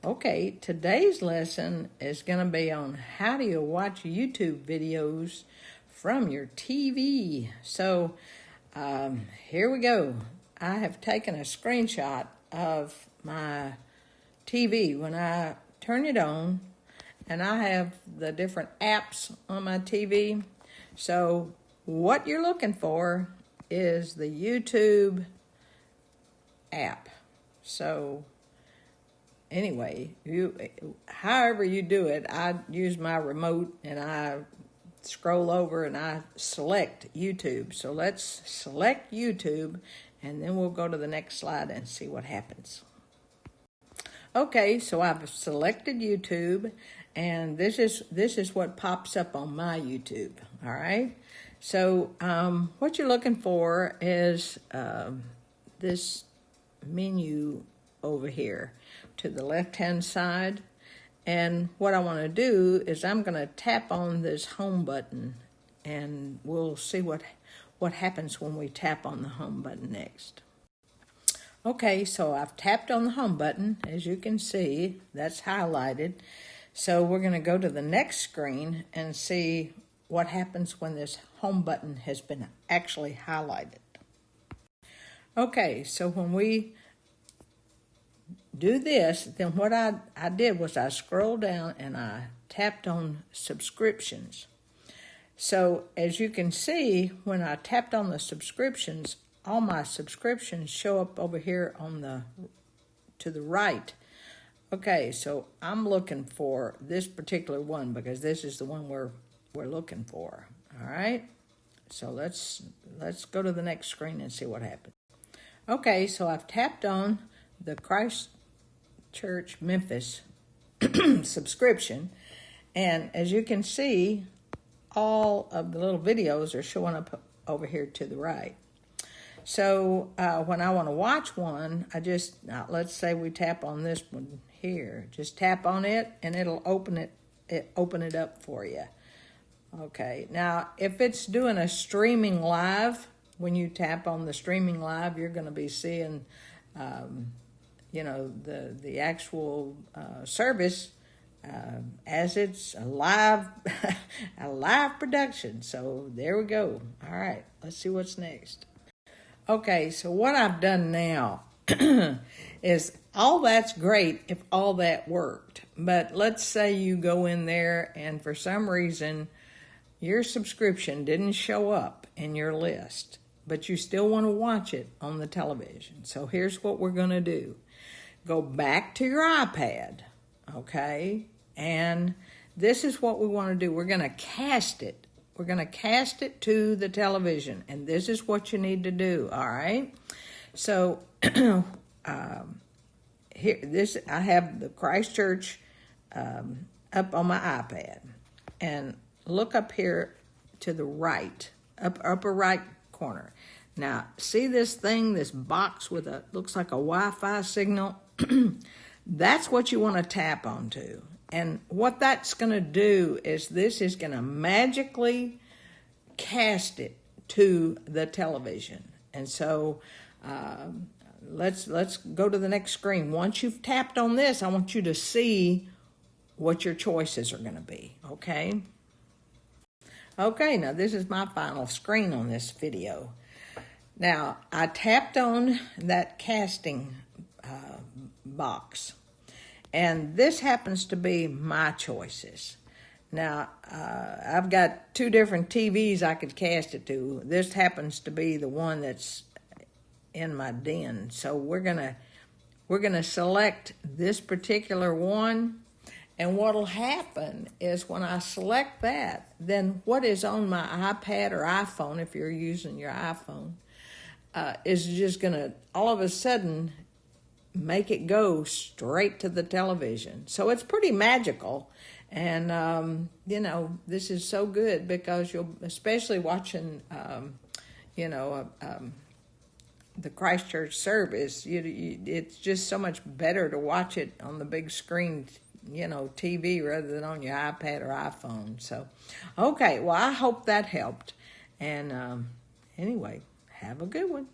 Okay, today's lesson is going to be on how do you watch YouTube videos from your TV. So here we go. I have taken a screenshot of my TV when I turn it on, and I have the different apps on my TV. So what you're looking for is the YouTube app. So anyway, however you do it, I use my remote and I scroll over and I select YouTube. So let's select YouTube, and then we'll go to the next slide and see what happens. Okay, so I've selected YouTube, and this is what pops up on my YouTube. All right. So what you're looking for is this menu over here to the left-hand side. And what I want to do is I'm going to tap on this home button, and we'll see what happens when we tap on the home button next. Okay, so I've tapped on the home button. As you can see, that's highlighted. So we're going to go to the next screen and see what happens when this home button has been actually highlighted. Okay, so when we do this, then what I did was I scrolled down and I tapped on subscriptions. So as you can see, when I tapped on the subscriptions, all my subscriptions show up over here to the right. Okay, so I'm looking for this particular one because this is the one we're looking for. All right, so let's go to the next screen and see what happens. Okay, so I've tapped on the Christ Church Memphis subscription, and as you can see, all of the little videos are showing up over here to the right. So when I want to watch one, let's say we tap on this one here. Just tap on it, and it'll open it up for you. Okay. Now, if it's doing a streaming live, when you tap on the streaming live, you're going to be seeing, the actual service as it's a live production. So there we go. All right. Let's see what's next. Okay, so what I've done now is all that's great if all that worked. But let's say you go in there and for some reason your subscription didn't show up in your list, but you still want to watch it on the television. So here's what we're going to do. Go back to your iPad, okay? And this is what we want to do. We're going to cast it. We're going to cast it to the television, and this is what you need to do, all right? So here, I have the Christ Church up on my iPad, and look up here to the right, upper right corner. Now, see this thing, this box with looks like a Wi-Fi signal? That's what you want to tap onto. And what that's going to do is this is going to magically cast it to the television. And so let's go to the next screen. Once you've tapped on this, I want you to see what your choices are going to be, okay? Okay, now this is my final screen on this video. Now, I tapped on that casting box. And this happens to be my choices. Now, I've got two different TVs I could cast it to. This happens to be the one that's in my den. So we're gonna select this particular one. And what'll happen is when I select that, then what is on my iPad or iPhone, if you're using your iPhone, is just gonna all of a sudden make it go straight to the television. So it's pretty magical. And, this is so good because you'll, especially watching, the Christ Church service, it's just so much better to watch it on the big screen, TV rather than on your iPad or iPhone. So, okay, well, I hope that helped. And anyway, have a good one.